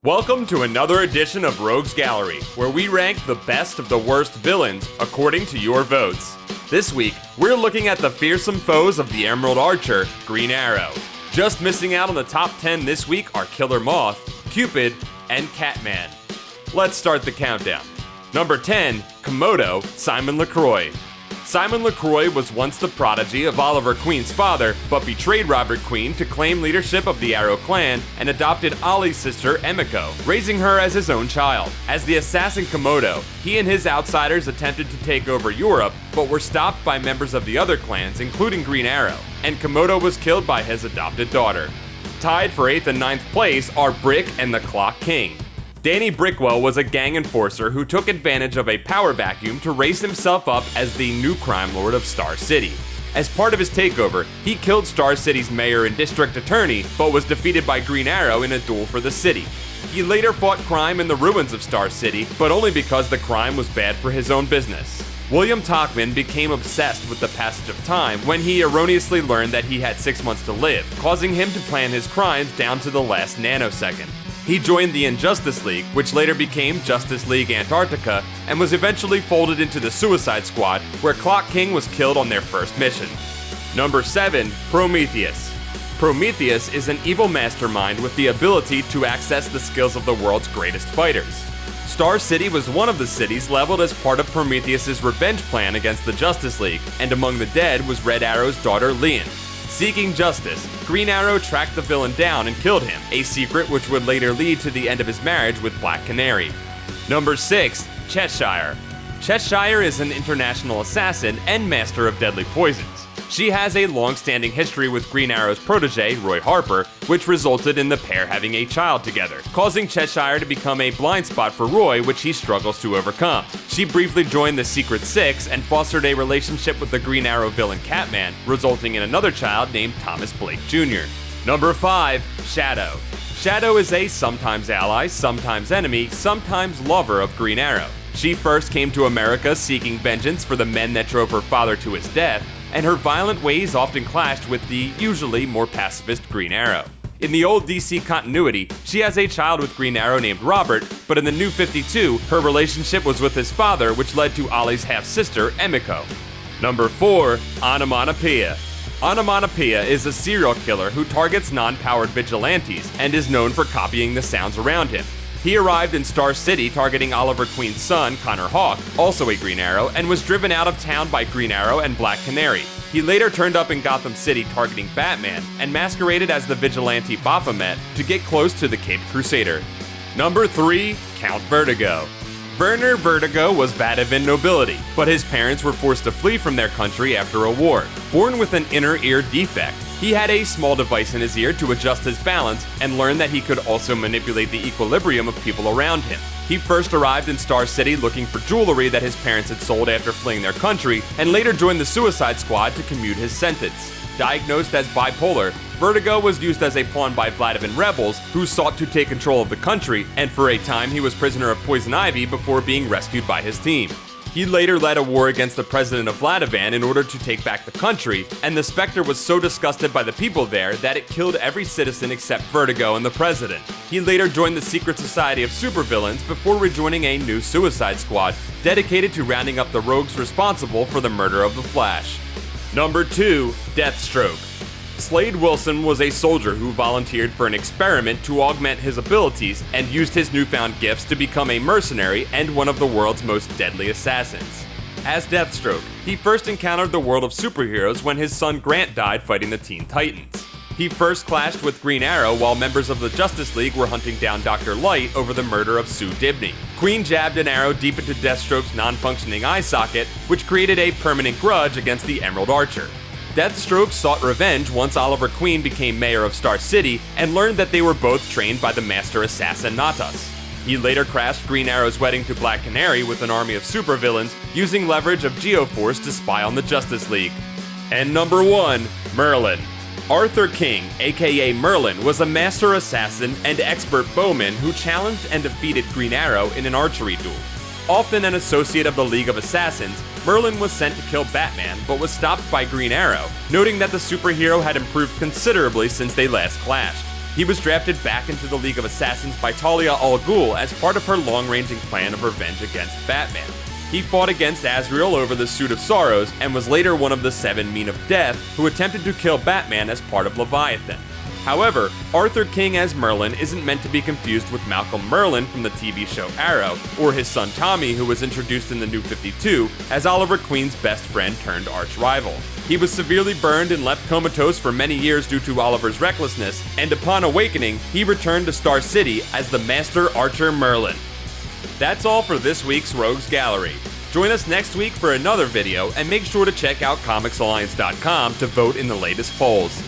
Welcome to another edition of Rogues Gallery, where we rank the best of the worst villains according to your votes. This week, we're looking at the fearsome foes of the Emerald Archer, Green Arrow. Just missing out on the top 10 this week are Killer Moth, Cupid, and Catman. Let's start the countdown. Number 10, Komodo, Simon LaCroix. Simon LaCroix was once the prodigy of Oliver Queen's father, but betrayed Robert Queen to claim leadership of the Arrow clan and adopted Ollie's sister, Emiko, raising her as his own child. As the assassin Komodo, he and his outsiders attempted to take over Europe, but were stopped by members of the other clans, including Green Arrow, and Komodo was killed by his adopted daughter. Tied for 8th and 9th place are Brick and the Clock King. Danny Brickwell was a gang enforcer who took advantage of a power vacuum to raise himself up as the new crime lord of Star City. As part of his takeover, he killed Star City's mayor and district attorney, but was defeated by Green Arrow in a duel for the city. He later fought crime in the ruins of Star City, but only because the crime was bad for his own business. William Tachman became obsessed with the passage of time when he erroneously learned that he had 6 months to live, causing him to plan his crimes down to the last nanosecond. He joined the Injustice League, which later became Justice League Antarctica, and was eventually folded into the Suicide Squad, where Clock King was killed on their first mission. Number 7, Prometheus. Prometheus is an evil mastermind with the ability to access the skills of the world's greatest fighters. Star City was one of the cities leveled as part of Prometheus's revenge plan against the Justice League, and among the dead was Red Arrow's daughter Lian. Seeking justice, Green Arrow tracked the villain down and killed him, a secret which would later lead to the end of his marriage with Black Canary. Number 6, Cheshire. Cheshire is an international assassin and master of deadly poisons. She has a long-standing history with Green Arrow's protege, Roy Harper, which resulted in the pair having a child together, causing Cheshire to become a blind spot for Roy, which he struggles to overcome. She briefly joined the Secret Six and fostered a relationship with the Green Arrow villain Catman, resulting in another child named Thomas Blake Jr. Number 5, Shadow. Shadow is a sometimes ally, sometimes enemy, sometimes lover of Green Arrow. She first came to America seeking vengeance for the men that drove her father to his death, and her violent ways often clashed with the usually more pacifist Green Arrow. In the old DC continuity, she has a child with Green Arrow named Robert, but in the New 52, her relationship was with his father, which led to Ollie's half-sister, Emiko. Number 4, Onomatopoeia. Onomatopoeia is a serial killer who targets non-powered vigilantes and is known for copying the sounds around him. He arrived in Star City targeting Oliver Queen's son, Connor Hawke, also a Green Arrow, and was driven out of town by Green Arrow and Black Canary. He later turned up in Gotham City targeting Batman and masqueraded as the vigilante Baphomet to get close to the Caped Crusader. Number 3, Count Vertigo. Werner Vertigo was Vativan nobility, but his parents were forced to flee from their country after a war. Born with an inner ear defect, he had a small device in his ear to adjust his balance and learned that he could also manipulate the equilibrium of people around him. He first arrived in Star City looking for jewelry that his parents had sold after fleeing their country, and later joined the Suicide Squad to commute his sentence. Diagnosed as bipolar, Vertigo was used as a pawn by Vladivan rebels who sought to take control of the country, and for a time he was prisoner of Poison Ivy before being rescued by his team. He later led a war against the president of Vladivan in order to take back the country, and the Spectre was so disgusted by the people there that it killed every citizen except Vertigo and the president. He later joined the Secret Society of Supervillains before rejoining a new Suicide Squad, dedicated to rounding up the rogues responsible for the murder of the Flash. Number 2, Deathstroke. Slade Wilson was a soldier who volunteered for an experiment to augment his abilities and used his newfound gifts to become a mercenary and one of the world's most deadly assassins. As Deathstroke, he first encountered the world of superheroes when his son Grant died fighting the Teen Titans. He first clashed with Green Arrow while members of the Justice League were hunting down Dr. Light over the murder of Sue Dibney. Queen jabbed an arrow deep into Deathstroke's non-functioning eye socket, which created a permanent grudge against the Emerald Archer. Deathstroke sought revenge once Oliver Queen became mayor of Star City and learned that they were both trained by the master assassin Natas. He later crashed Green Arrow's wedding to Black Canary with an army of supervillains, using leverage of Geoforce to spy on the Justice League. And number 1, Merlin. Arthur King, aka Merlin, was a master assassin and expert bowman who challenged and defeated Green Arrow in an archery duel. Often an associate of the League of Assassins, Merlin was sent to kill Batman, but was stopped by Green Arrow, noting that the superhero had improved considerably since they last clashed. He was drafted back into the League of Assassins by Talia al Ghul as part of her long-ranging plan of revenge against Batman. He fought against Azrael over the Suit of Sorrows and was later one of the 7 Men of Death who attempted to kill Batman as part of Leviathan. However, Arthur King as Merlin isn't meant to be confused with Malcolm Merlin from the TV show Arrow, or his son Tommy, who was introduced in the New 52 as Oliver Queen's best friend turned arch-rival. He was severely burned and left comatose for many years due to Oliver's recklessness, and upon awakening, he returned to Star City as the Master Archer Merlin. That's all for this week's Rogues Gallery. Join us next week for another video, and make sure to check out ComicsAlliance.com to vote in the latest polls.